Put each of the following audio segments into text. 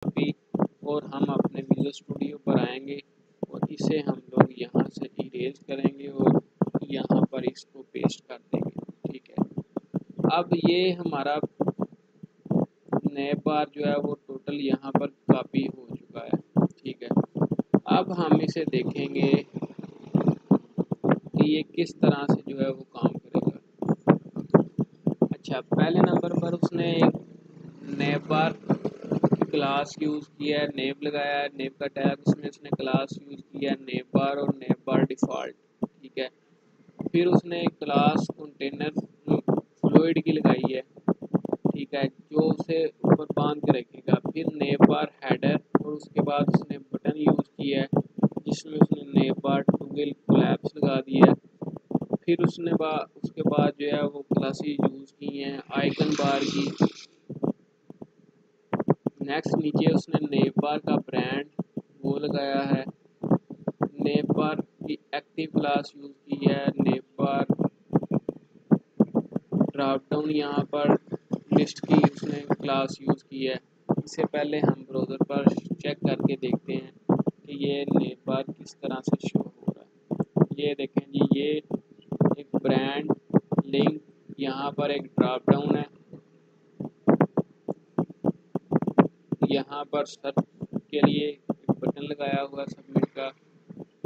Copy और हम अपने विजुअल स्टूडियो पर आएंगे और इसे हम लोग यहाँ से इरेज करेंगे और यहाँ पर इसको पेस्ट कर देंगे। ठीक है, अब ये हमारा नेव बार जो है वो टोटल यहाँ पर कॉपी हो चुका है। ठीक है, अब हम इसे देखेंगे कि ये किस तरह से जो है वो काम करेगा। अच्छा, पहले नंबर पर उसने एक नेव बार क्लास यूज़ किया है, नेव लगाया है, नेव का टैग उसमें उसने क्लास यूज़ किया है नेव बार और नेव बार डिफ़ॉल्ट। ठीक है, फिर उसने क्लास कंटेनर फ्लूइड की लगाई है। ठीक है, जो उसे ऊपर बांध के रखेगा। फिर नेव बार हेडर और उसके बाद उसने बटन यूज़ किया है जिसमें उसने नेव बार टूगल कोलैप्स लगा दिया है। फिर उसके बाद जो है वो क्लासेस यूज़ की हैं आइकन बार की। नेक्स्ट नीचे उसने नेव बार का ब्रांड वो लगाया है, नेव बार की एक्टिव क्लास यूज़ की है, नेव बार ड्रॉप डाउन यहाँ पर लिस्ट की उसने क्लास यूज़ की है। इससे पहले हम ब्राउज़र पर चेक करके देखते हैं कि ये नेव बार किस तरह से शो हो रहा है। ये देखें जी, ये एक ब्रांड लिंक, यहाँ पर एक ड्रॉप डाउन है, यहाँ पर सर्च के लिए एक बटन लगाया हुआ सबमिट का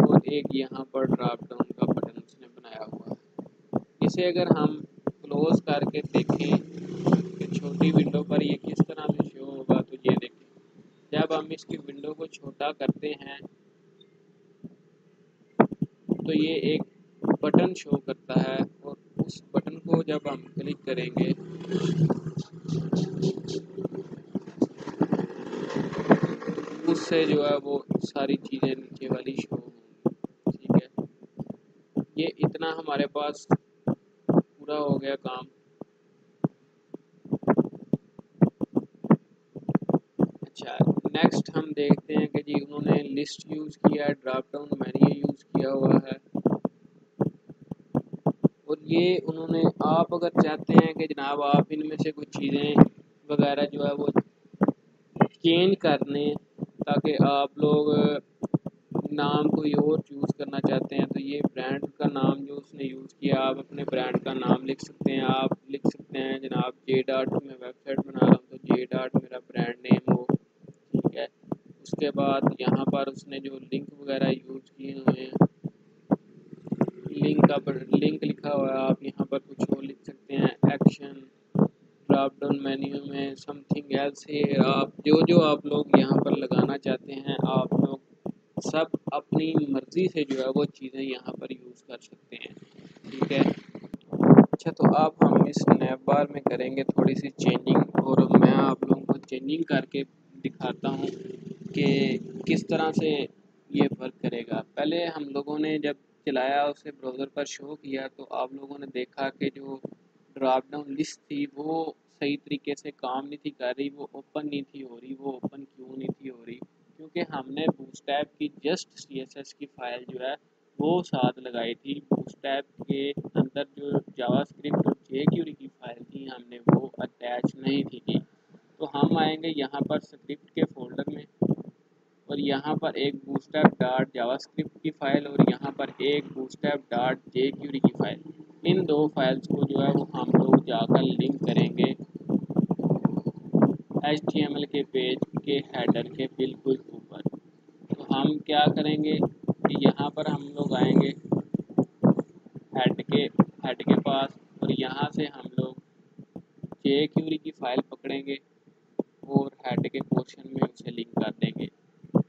और एक यहाँ पर ड्रॉप डाउन का बटन उसने बनाया हुआ है। इसे अगर हम क्लोज करके देखें कि छोटी विंडो पर ये किस तरह से शो होगा, तो ये देखें, जब हम इसकी विंडो को छोटा करते हैं तो ये एक बटन शो करता है और उस बटन को जब हम क्लिक करेंगे उससे जो है वो सारी चीज़ें नीचे वाली शो होंगी। ठीक है, ये इतना हमारे पास पूरा हो गया काम। अच्छा, नेक्स्ट हम देखते हैं कि जी उन्होंने लिस्ट यूज़ किया है, ड्रॉप डाउन मेन्यू यूज़ किया हुआ है और ये उन्होंने, आप अगर चाहते हैं कि जनाब आप इनमें से कुछ चीज़ें वगैरह जो है वो चेंज कर लें ताकि आप लोग नाम कोई और चूज़ करना चाहते हैं, तो ये ब्रांड का नाम जो उसने यूज़ किया, आप अपने ब्रांड का नाम लिख सकते हैं। आप लिख सकते हैं जनाब जे डॉट, मैं वेबसाइट बना रहा हूँ तो जे डॉट मेरा ब्रांड नेम हो। ठीक है, उसके बाद यहाँ पर उसने जो लिंक वगैरह यूज़ किए हुए हैं, लिंक लिखा हुआ है, आप यहाँ पर कुछ और लिख सकते हैं। एक्शन, ड्रॉप डाउन मेन्यू में समथिंग एल्स है, आप जो आप लोग यहाँ पर लगाना चाहते हैं आप लोग सब अपनी मर्ज़ी से जो है वो चीज़ें यहाँ पर यूज़ कर सकते हैं। ठीक है, अच्छा, तो अब हम इस नेव बार में करेंगे थोड़ी सी चेंजिंग और मैं आप लोगों को चेंजिंग करके दिखाता हूँ कि किस तरह से ये वर्क करेगा। पहले हम लोगों ने जब चलाया उसे ब्राउज़र पर शो किया तो आप लोगों ने देखा कि जो ड्रॉप डाउन लिस्ट थी वो सही तरीके से काम नहीं थी कर रही, वो ओपन नहीं थी हो रही। वो ओपन क्यों नहीं थी हो रही? क्योंकि हमने बूटस्ट्रैप की जस्ट CSS की फ़ाइल जो है वो साथ लगाई थी। बूटस्ट्रैप के अंदर जो जावास्क्रिप्ट और jQuery की फ़ाइल थी हमने वो अटैच नहीं थी की। तो हम आएंगे यहाँ पर स्क्रिप्ट के फोल्डर में और यहाँ पर एक बूटस्ट्रैप डॉट जावास्क्रिप्ट की फ़ाइल और यहाँ पर एक बूटस्ट्रैप डॉट jQuery की फ़ाइल। इन दो फाइल्स को जो है वो हम लोग जाकर लिंक करेंगे HTML के पेज के हेडर के बिल्कुल ऊपर। तो हम क्या करेंगे कि यहाँ पर हम लोग आएंगे हेड के पास और यहाँ से हम लोग jQuery की फ़ाइल पकड़ेंगे और हेड के पोर्शन में उसे लिंक कर देंगे।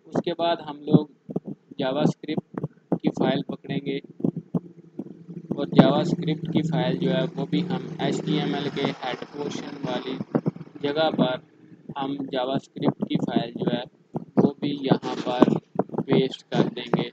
उसके बाद हम लोग जावास्क्रिप्ट की फ़ाइल पकड़ेंगे और जावास्क्रिप्ट की फ़ाइल जो है वो भी हम HTML के हेड पोर्शन वाली जगह पर हम जावास्क्रिप्ट की फ़ाइल जो है वो भी यहाँ पर पेस्ट कर देंगे।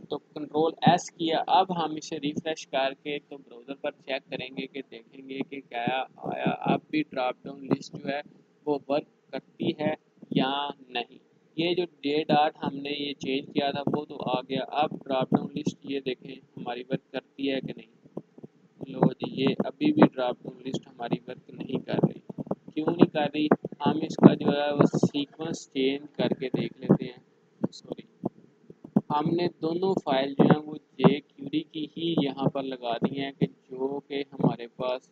तो कंट्रोल S किया। अब हम इसे रिफ़्रेश करके तो ब्राउज़र पर चेक करेंगे कि देखेंगे कि क्या आया। अब भी ड्रॉप डाउन लिस्ट जो है वो वर्क करती है या नहीं। ये जो जे डॉट हमने ये चेंज किया था वो तो आ गया। अब ड्रॉप डाउन लिस्ट ये देखें हमारी वर्क करती है कि नहीं। लो जी, ये अभी भी ड्रॉप डाउन लिस्ट हमारी वर्क नहीं कर रही। क्यों नहीं कर रही? है वो सीक्वेंस चेंज करके देख लेते हैं। सॉरी, हमने दोनों फाइल जो है वो jQuery की ही यहाँ पर लगा दी हैं कि जो कि हमारे पास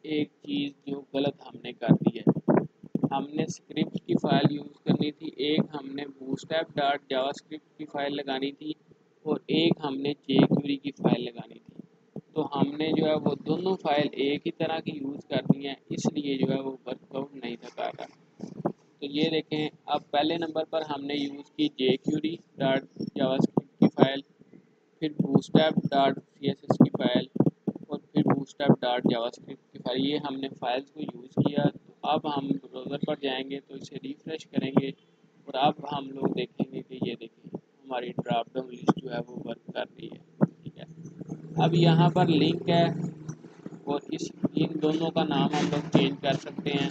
एक चीज़ जो गलत हमने कर दी है। हमने स्क्रिप्ट की फ़ाइल यूज़ करनी थी, एक हमने बूटस्ट्रैप डॉट जावास्क्रिप्ट की फ़ाइल लगानी थी और एक हमने jQuery की फ़ाइल लगानी थी। तो हमने जो है वो दोनों फाइल एक ही तरह की यूज़ कर दी हैं, इसलिए जो है वो वर्कआउट नहीं था कर रहा। तो ये देखें, अब पहले नंबर पर हमने यूज़ की jQuery डॉट जावास्क्रिप्ट की फ़ाइल, फिर बूटस्ट्रैप डॉट CSS की फ़ाइल और फिर बूटस्ट्रैप डॉट जावास्क्रिप्ट की फ़ाइल। ये हमने फाइल्स को यूज़ किया। तो अब हम ब्राउज़र पर जाएंगे तो इसे रिफ़्रेश करेंगे और अब हम लोग देखेंगे कि ये देखें हमारी ड्रॉप डाउन लिस्ट जो है वो वर्क कर रही है। ठीक है, अब यहाँ पर लिंक है और इन दोनों का नाम हम लोग चेंज कर सकते हैं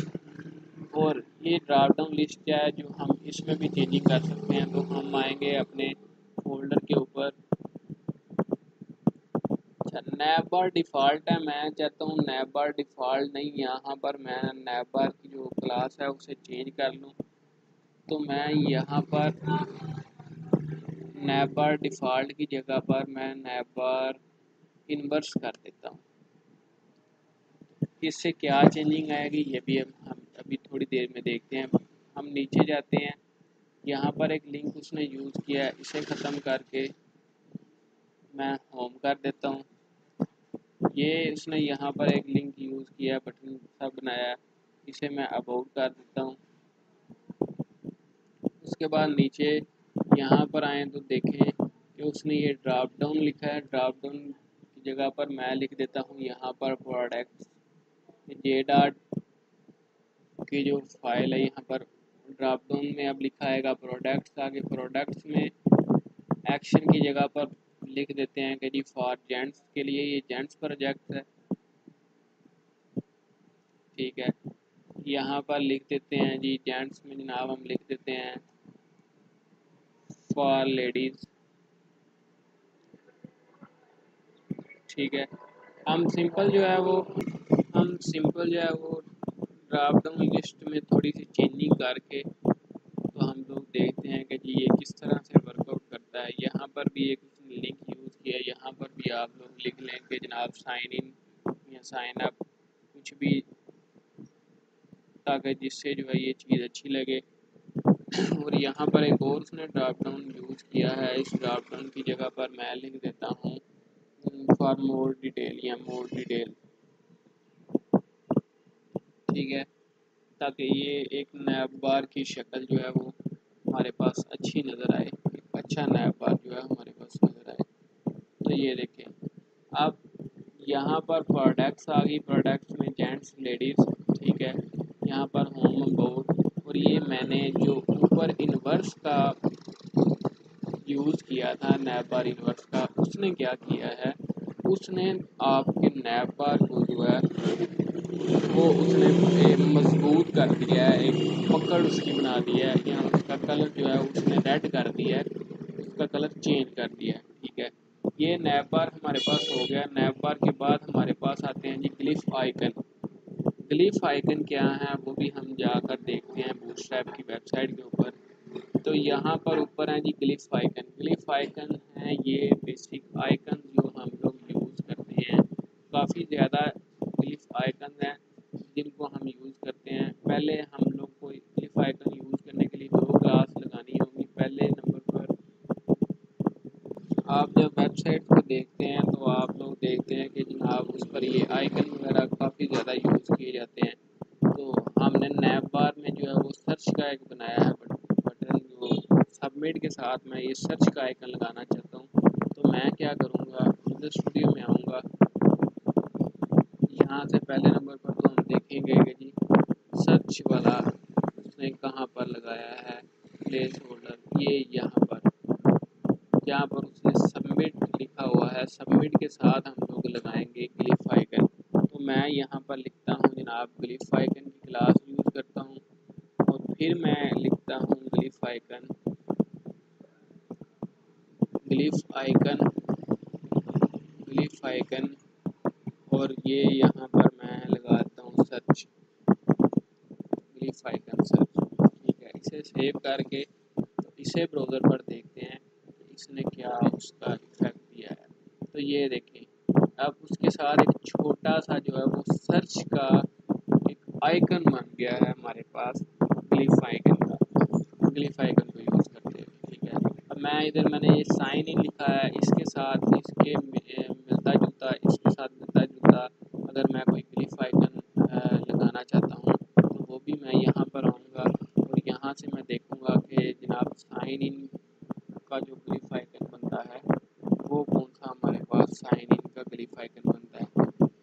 और ये ड्रॉप डाउन लिस्ट क्या है जो हम इसमें भी चेंजिंग कर सकते हैं। तो हम आएंगे अपने फोल्डर के ऊपर। अच्छा, नैवबार डिफ़ॉल्ट है, मैं चाहता हूँ नैवबार डिफ़ॉल्ट नहीं, यहाँ पर मैं नैवबार की जो क्लास है उसे चेंज कर लूँ। तो मैं यहाँ पर नैवबार डिफ़ॉल्ट की जगह पर मैं नैवबार इन्वर्स कर देता हूँ। इससे क्या चेंजिंग आएगी ये भी हम अभी थोड़ी देर में देखते हैं। हम नीचे जाते हैं, यहाँ पर एक लिंक उसने यूज़ किया है, इसे ख़त्म करके मैं होम कर देता हूँ। ये उसने यहाँ पर एक लिंक यूज़ किया, बटन सा बनाया, इसे मैं अबाउट कर देता हूँ। उसके बाद नीचे यहाँ पर आएँ तो देखें कि उसने ये ड्रॉप डाउन लिखा है। ड्रॉप डाउन की जगह पर मैं लिख देता हूँ यहाँ पर प्रोडक्ट्स, जे डॉट की जो फाइल है यहाँ पर ड्रॉप डाउन में अब लिखा आएगा प्रोडक्ट्स। आगे प्रोडक्ट्स में एक्शन की जगह पर लिख देते हैं कि जी फॉर जेंट्स के लिए ये जेंट्स प्रोजेक्ट है। ठीक है, यहाँ पर लिख देते हैं जी जेंट्स में जनाब हम लिख देते हैं फॉर लेडीज़। ठीक है, हम सिंपल जो है वो ड्रॉप डाउन लिस्ट में थोड़ी सी चेंजिंग करके तो हम लोग देखते हैं कि जी ये किस तरह से वर्कआउट करता है। यहाँ पर भी एक लिंक यूज़ किया, यहाँ पर भी आप लोग लिख लें कि जनाब साइन इन या साइन अप, कुछ भी, ताकि जिससे जो है ये चीज़ अच्छी लगे। और यहाँ पर एक और उसने ड्रॉप डाउन यूज़ किया है, इस ड्रॉप डाउन की जगह पर मैं लिख देता हूँ फॉर मोर डिटेल या मोर डिटेल। ठीक है, ताकि ये एक नैब बार की शक्ल जो है वो हमारे पास अच्छी नज़र आए, एक अच्छा नैब बार जो है हमारे पास नज़र आए। तो ये देखें, अब यहाँ पर प्रोडक्ट्स आ गई, प्रोडक्ट्स में जेंट्स लेडीज़। ठीक है, यहाँ पर होम अबाउट, और ये मैंने जो ऊपर इन्वर्स का यूज़ किया था नैब बार इन्वर्स का, उसने क्या किया है, उसने आपके नैब बार को जो है वो उसने मजबूत कर दिया है, एक पकड़ उसकी बना दी है। यहाँ उसका कलर जो है उसने रेड कर दिया है, उसका कलर चेंज कर दिया है। ठीक है, ये नैब बार हमारे पास हो गया। नैब बार के बाद हमारे पास आते हैं जी ग्लिफ आइकन। ग्लिफ आइकन क्या है वो भी हम जाकर देखते हैं बूटस्ट्रैप की वेबसाइट के ऊपर। तो यहाँ पर ऊपर है जी ग्लिफ आइकन। ग्लिफ आइकन है ये बेसिक आइकन जो हम लोग यूज़ करते हैं। काफ़ी ज़्यादा ग्लिफ आइकन हैं जिनको हम यूज़ करते हैं। पहले हम लोग को ग्लिफ आइकन यूज़ करने के लिए 2 क्लास लगानी होगी। पहले नंबर पर आप जब वेबसाइट को देखते हैं तो आप लोग देखते हैं कि जनाब उस पर ये आइकन वगैरह काफ़ी ज़्यादा यूज़ किए जाते हैं। तो हमने नैब बार में जो है वो सर्च का एक बनाया है बटन, जो सबमिट के साथ मैं ये सर्च का आइकन लगाना चाहता हूँ। तो मैं क्या करूँगा, विजुअल स्टूडियो में आऊँगा, यहाँ से पहले नंबर पर तो हम देखेंगे कि जी सर्च वाला उसने कहाँ पर लगाया है प्लेस होल्डर, ये यहाँ पर जहाँ पर उसने सबमिट लिखा हुआ है, सबमिट के साथ हम लोग लगाएंगे ग्लिफ आइकन। तो मैं यहाँ पर लिखता हूँ जनाब ग्लिफ आइकन की क्लास यूज़ करता हूँ और फिर मैं लिखता हूँ glyph icon, glyph icon, glyph icon, और ये यहाँ पर मैं लगाता हूँ सर्च। ग्लिफ आइकन सर्च, ठीक है। इसे सेव करके तो इसे ब्राउज़र पर देखते हैं इसने क्या उसका इफेक्ट दिया है। तो ये देखें अब उसके साथ एक छोटा सा जो है वो सर्च का एक आइकन बन गया है हमारे पास ग्लिफ आइकन का, ग्लिफ आइकन को यूज़ करते हैं, ठीक है। अब मैं इधर मैंने ये साइन इन लिखा है, इसके साथ इसके मिलता जुलता, इसके साथ मिलता जुलता अगर मैं कोई ग्लिफ आइकन लगाना चाहता हूँ तो वो भी मैं यहाँ पर आऊँगा और यहाँ से मैं देखूँगा कि जनाब साइन इन का जो ग्लिफ आइकन बनता है वो कौन सा हमारे पास साइन इन का ग्लिफ आइकन बनता है।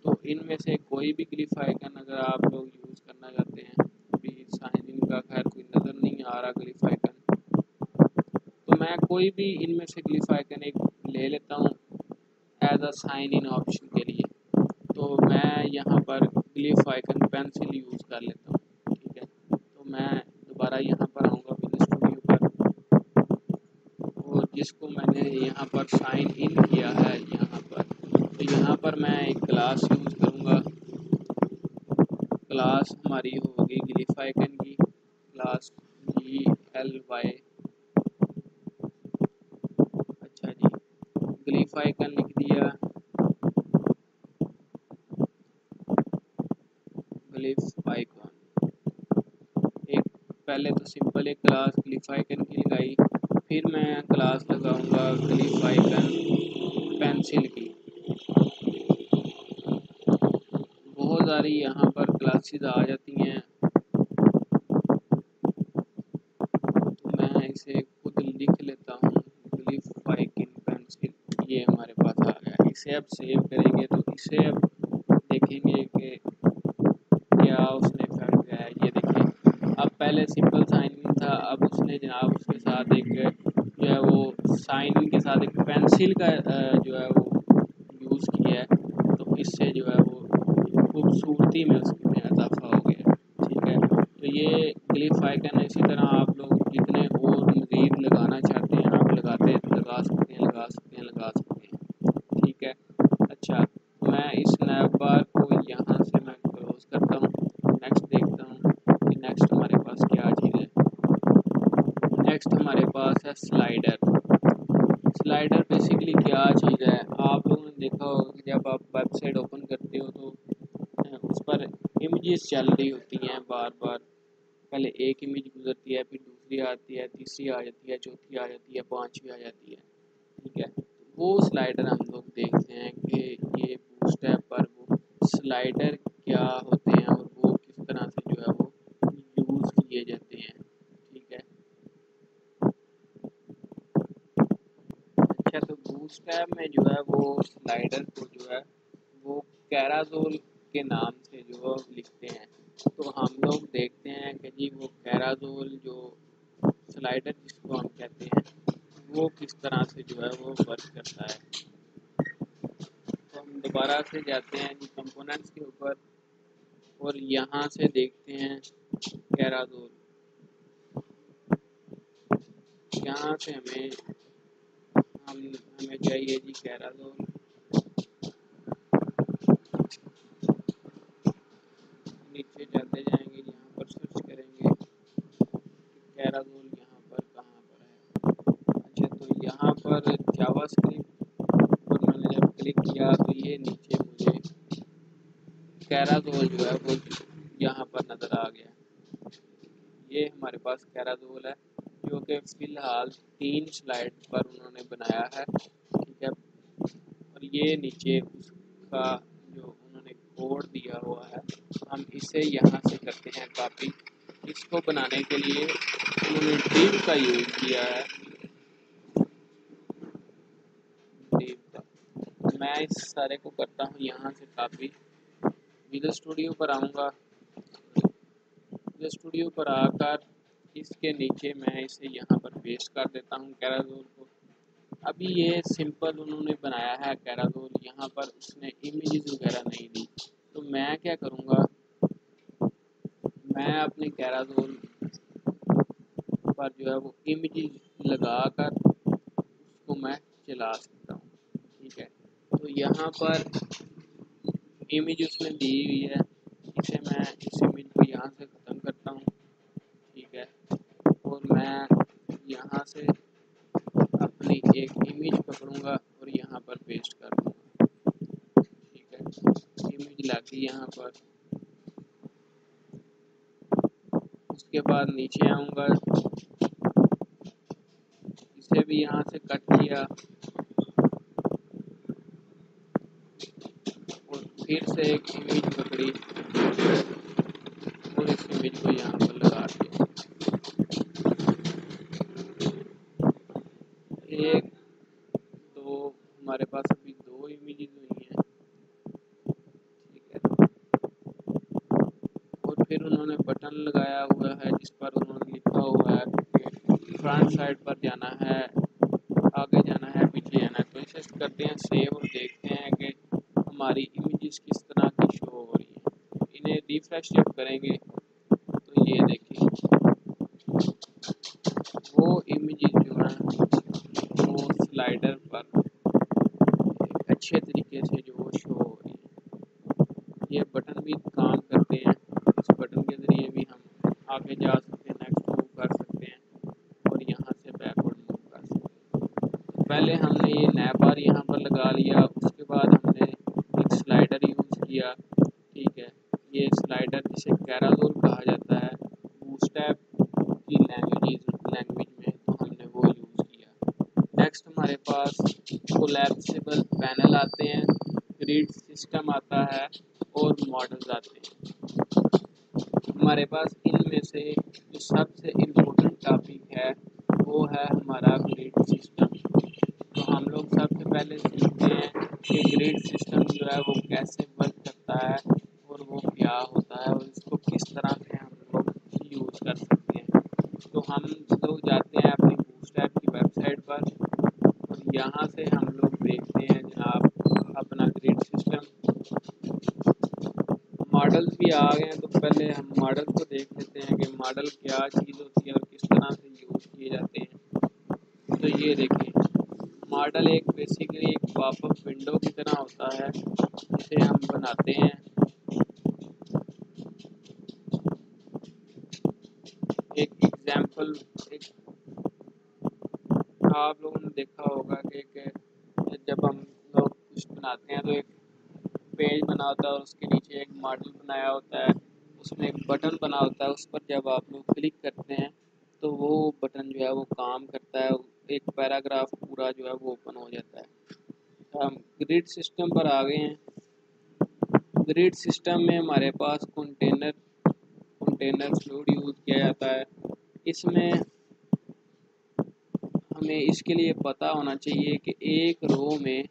तो इनमें से कोई भी ग्लिफ आइकन अगर आप लोग यूज़ करना चाहते हैं, अभी साइन इन का खैर कोई नज़र नहीं आ रहा ग्लिफ आइकन, तो मैं कोई भी इनमें से ग्लिफ आइकन एक ले लेता हूँ as a sign in option के लिए। तो मैं यहाँ पर ग्लिफ आइकन पेंसिल यूज़ कर लेता हूँ, ठीक है। तो मैं दोबारा यहाँ पर आऊँगा विजुअल स्टूडियो पर और जिसको मैंने यहाँ पर साइन इन किया है यहाँ पर, तो यहाँ पर मैं एक क्लास यूज़ करूँगा। क्लास हमारी होगी ग्लिफ आइकन की, क्लास GLY, अच्छा जी, ग्लिफ आइकन लिख दिया, ग्लिफ आइकन एक पहले तो सिंपल एक क्लास ग्लिफ आइकन की लगाई, फिर मैं क्लास लगाऊंगा ग्लिफ आइकन पेंसिल की। बहुत सारी यहाँ पर क्लासेस आ जाती हैं तो मैं इसे खुद लिख लेता हूँ ग्लिफ आइकन पेंसिल, ये हमारे पास आ गया। इसे अब सेव करेंगे तो इसे अब देखेंगे कि क्या उसने इफेक्ट दिया है। ये देखिए अब पहले सिंपल साइन इन था, अब उसने जनाब उसके साथ एक जो है वो साइन इन के साथ एक पेंसिल का जो है वो यूज़ किया है, तो इससे जो है वो खूबसूरती में उसमें इजाफा हो गया, ठीक है। तो ये ग्लिफ आइकन है, इसी तरह आप लोग जितने और मज़ीद लगाना चाहते हैं आप लगा सकते हैं, लगा सकते हैं, ठीक है। अच्छा मैं इस स्नैप बार को यहाँ से मैं क्लोज करता हूँ, नेक्स्ट देखता हूँ कि नेक्स्ट हमारे पास क्या चीज़ है। नेक्स्ट हमारे पास है स्लाइडर। स्लाइडर बेसिकली क्या चीज़ है, आप लोगों ने देखा होगा कि जब आप वेबसाइट ओपन करते हो तो उस पर इमेजेस चल रही होती हैं बार बार, पहले एक इमेज गुजरती है, फिर दूसरी आती है, तीसरी आ जाती है, चौथी आ जाती है, पांचवी आ जाती है, ठीक है। वो स्लाइडर हम लोग देखते हैं कि ये बूटस्ट्रैप पर वो स्लाइडर क्या होते हैं और वो किस तरह से जो है वो यूज़ किए जाते हैं, ठीक है। अच्छा तो बूटस्ट्रैप में जो है वो स्लाइडर को जो है वो कैराजोल के नाम से जो लिखते हैं। तो हम लोग देखते हैं कि जी वो कैराजोल जो स्लाइडर जिसको हम कहते हैं वो किस तरह से जो है वो वर्क करता है। तो हम दोबारा से जाते हैं जी कंपोनेंट्स के ऊपर और यहाँ से देखते हैं कैराजोल, यहाँ से हमें चाहिए जी कैराजोल, नीचे चलते जाएंगे, यहाँ पर सर्च करेंगे कैराजोल यहाँ पर कहाँ पर है। अच्छा तो यहाँ पर जावास्क्रिप्ट और मैंने जब क्लिक किया तो ये नीचे मुझे कैराजोल जो है वो यहाँ पर नज़र आ गया। ये हमारे पास कैराजोल है जो कि फ़िलहाल 3 स्लाइड पर उन्होंने बनाया है, ठीक है। और ये नीचे उसका जो उन्होंने कोड दिया हुआ है हम इसे यहाँ से करते हैं कॉपी। इसको बनाने के लिए उन्होंने div का यूज़ किया है, div का। मैं इस सारे को करता हूँ यहाँ से कॉपी, विजुअल स्टूडियो पर आऊँगा, विजुअल स्टूडियो पर आकर इसके नीचे मैं इसे यहाँ पर पेस्ट कर देता हूँ कैराजोल को। अभी ये सिंपल उन्होंने बनाया है कैराजोल, यहाँ पर उसने इमेजेस वगैरह नहीं दी, तो मैं क्या करूँगा, मैं अपने कैराजोल पर जो है वो इमेजेस लगा कर उसको मैं चला सकता हूँ, ठीक है। तो यहाँ पर इमेज उसने दी हुई है, इसे मैं इस इमेज को यहाँ से ख़त्म करता हूँ से अपनी एक इमेज पकड़ूंगा और यहाँ पर पेस्ट कर दूंगा। ठीक है, इमेज लग गई यहाँ पर। उसके बाद नीचे आऊँगा, इसे भी यहाँ से कट किया और फिर से एक इमेज पकड़ी और इस इमेज को यहाँ पर लगा दिया। एक दो, हमारे पास अभी दो इमेजेस हुई हैं। ठीक है, और फिर उन्होंने बटन लगाया हुआ है जिस पर उन्होंने लिखा हुआ है कि फ्रंट साइड पर जाना है, आगे जाना है, पीछे जाना है। तो इसे करते हैं सेव और देखते हैं कि हमारी इमेजेस किस तरह की शो हो रही है। इन्हें रिफ्रेश जब करेंगे तो ये देखिए वो इमेजेस जो हैं वो स्लाइडर पर अच्छे तरीके से जो शो हो रही है। ये बटन भी काम करते हैं, इस बटन के ज़रिए भी हम आगे जा सकते हैं, नेक्स्ट मूव कर सकते हैं और यहाँ से बैकवर्ड मूव कर सकते हैं। पहले हमने ये नैप बार यहाँ पर लगा लिया, उसके बाद हमने एक स्लाइडर यूज़ किया। ठीक है, ये स्लाइडर जिसे कैराजोल कहा जाता है बूटस्ट्रैप की लैंग्वेज में, तो हमने वो यूज़ किया। नेक्स्ट हमारे पास कोलैप्सिबल पैनल आते हैं, ग्रिड सिस्टम आता है और मॉडल्स आते हैं। हमारे पास इनमें से जो सबसे इम्पोर्टेंट टॉपिक है वो है हमारा ग्रिड सिस्टम। तो हम लोग सबसे पहले सीखते हैं कि ग्रिड सिस्टम जो है वो कैसे वर्क करता है और वो क्या होता है और इसको किस तरह से हम लोग यूज़ कर सकते हैं। तो हम लोग जाते हैं अपनी बूटस्ट्रैप की वेबसाइट पर और यहाँ से हम लोग देखते हैं जनाब अपना ग्रिड सिस्टम। मॉडल्स भी आ गए हैं, तो पहले हम मॉडल को देख लेते हैं कि मॉडल क्या चीज़ होती है और किस तरह से यूज़ किए जाते हैं। तो ये देखिए, मॉडल एक बेसिकली एक पॉपअप विंडो की तरह होता है जिसे हम बनाते हैं। एक एग्जांपल, एक आप लोगों ने देखा होगा कि जब हम लोग कुछ बनाते हैं तो एक पेज बना होता है और उसके नीचे एक मॉडल बनाया होता है, उसमें एक बटन बना होता है, उस पर जब आप लोग क्लिक करते हैं तो वो बटन जो है वो काम करता है, एक पैराग्राफ पूरा जो है वो ओपन हो जाता है। हम ग्रिड सिस्टम पर आ गए हैं। ग्रिड सिस्टम में हमारे पास कंटेनर फ्लूइड यूज़ किया जाता है। इसमें हमें इसके लिए पता होना चाहिए कि एक रो में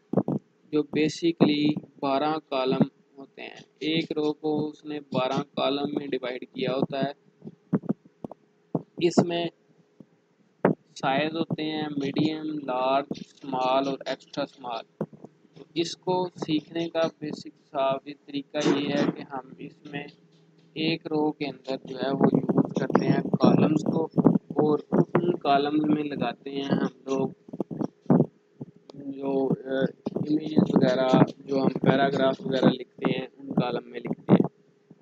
जो बेसिकली 12 कॉलम होते हैं, एक रो को उसने 12 कॉलम में डिवाइड किया होता है। इसमें साइज होते हैं मीडियम, लार्ज, स्मॉल और एक्स्ट्रा स्मॉल। तो इसको सीखने का बेसिक साबित तरीका ये है कि हम इसमें एक रो के अंदर जो है वो यूज़ करते हैं कॉलम्स को और उन कॉलम्स में लगाते हैं हम लोग जो इमेजेस वगैरह, जो हम पैराग्राफ वगैरह लिखते हैं उन कॉलम में लिखते हैं।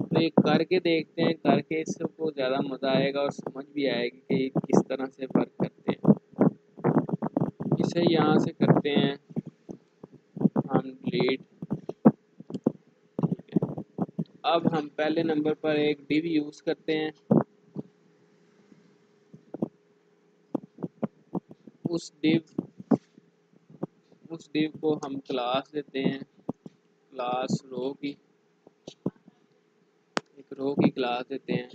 तो ये करके देखते हैं, करके इसको ज़्यादा मज़ा आएगा और समझ भी आएगी कि ये किस तरह से वर्क करते हैं। इसे यहाँ से करते हैं हम डिलीट। ठीक है, अब हम पहले नंबर पर एक डिव यूज़ करते हैं। उस डिव को हम क्लास देते हैं, क्लास रो की, एक रो की क्लास देते हैं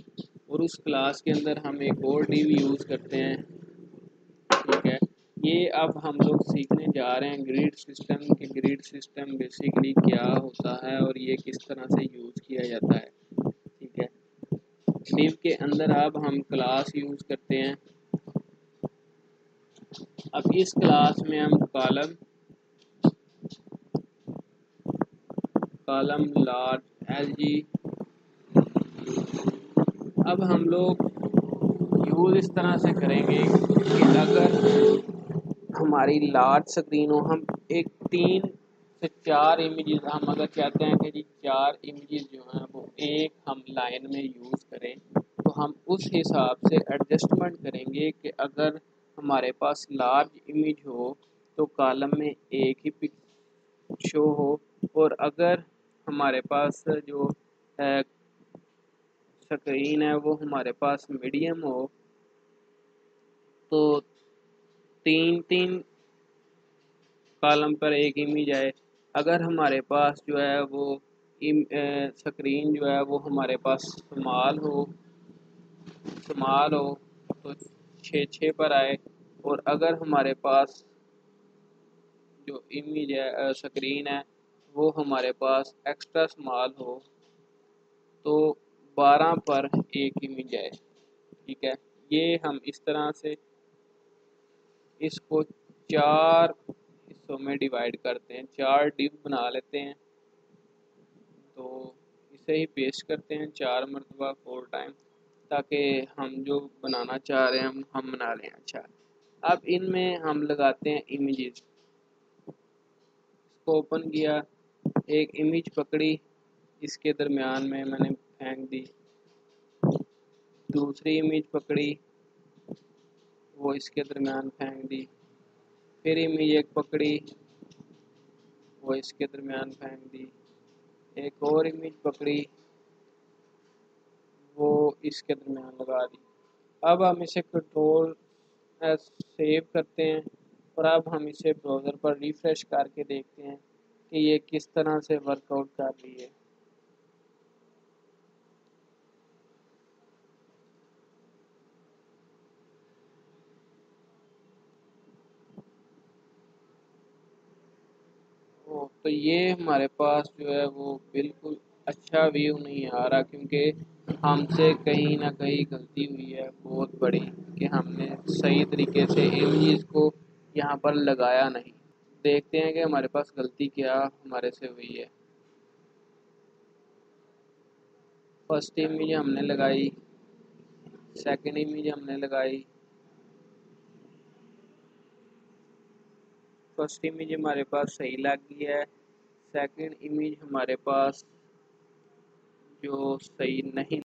और उस क्लास के अंदर हम एक और डिव यूज़ करते हैं। ठीक है, ये अब हम लोग सीखने जा रहे हैं ग्रिड सिस्टम के ग्रिड सिस्टम बेसिकली क्या होता है और ये किस तरह से यूज़ किया जाता है। ठीक है, डिव के अंदर अब हम क्लास यूज़ करते हैं। अब इस क्लास में हम कॉलम लार्ज LG, अब हम लोग यूज़ इस तरह से करेंगे कि अगर हमारी लार्ज स्क्रीन हो, हम एक 3 से 4 इमेजेस, हम अगर चाहते हैं कि जी 4 इमेजेस जो हैं वो एक हम लाइन में यूज़ करें, तो हम उस हिसाब से एडजस्टमेंट करेंगे कि अगर हमारे पास लार्ज इमेज हो तो कॉलम में एक ही पिक शो हो, और अगर हमारे पास जो स्क्रीन है वो हमारे पास मीडियम हो तो तीन तीन कॉलम पर एक इमेज आए। अगर हमारे पास जो है वो स्क्रीन जो है वो हमारे पास स्मॉल हो तो छः छः पर आए, और अगर हमारे पास जो इमेज है स्क्रीन है वो हमारे पास एक्स्ट्रा स्मॉल हो तो 12 पर एक इमेज आए। ठीक है, ये हम इस तरह से इसको 4 हिस्सों में डिवाइड करते हैं, 4 डिव बना लेते हैं। तो इसे ही पेस्ट करते हैं 4 मरतबा 4 टाइम, ताकि हम जो बनाना चाह रहे हैं हम बना लें। अच्छा, अब इनमें हम लगाते हैं इमेजेस। इसको ओपन किया, एक इमेज पकड़ी, इसके दरमियान में मैंने फेंक दी। दूसरी इमेज पकड़ी, वो इसके दरमियान फेंक दी। फिर इमेज एक पकड़ी, वो इसके दरमियान फेंक दी। एक और इमेज पकड़ी, वो इसके दरमियान लगा दी। अब हम इसे कंट्रोल सेव करते हैं, और अब हम इसे ब्राउज़र पर रिफ़्रेश करके देखते हैं कि ये किस तरह से वर्कआउट कर रही है। तो ये हमारे पास जो है वो बिल्कुल अच्छा व्यू नहीं आ रहा, क्योंकि हमसे कहीं ना कहीं गलती हुई है बहुत बड़ी कि हमने सही तरीके से इमेज को यहाँ पर लगाया नहीं। देखते हैं कि हमारे पास गलती क्या हमारे से हुई है। फर्स्ट इमेज हमने लगाई, सेकंड इमेज हमने लगाई। फर्स्ट इमेज हमारे पास सही लग गई है, सेकंड इमेज हमारे पास जो सही नहीं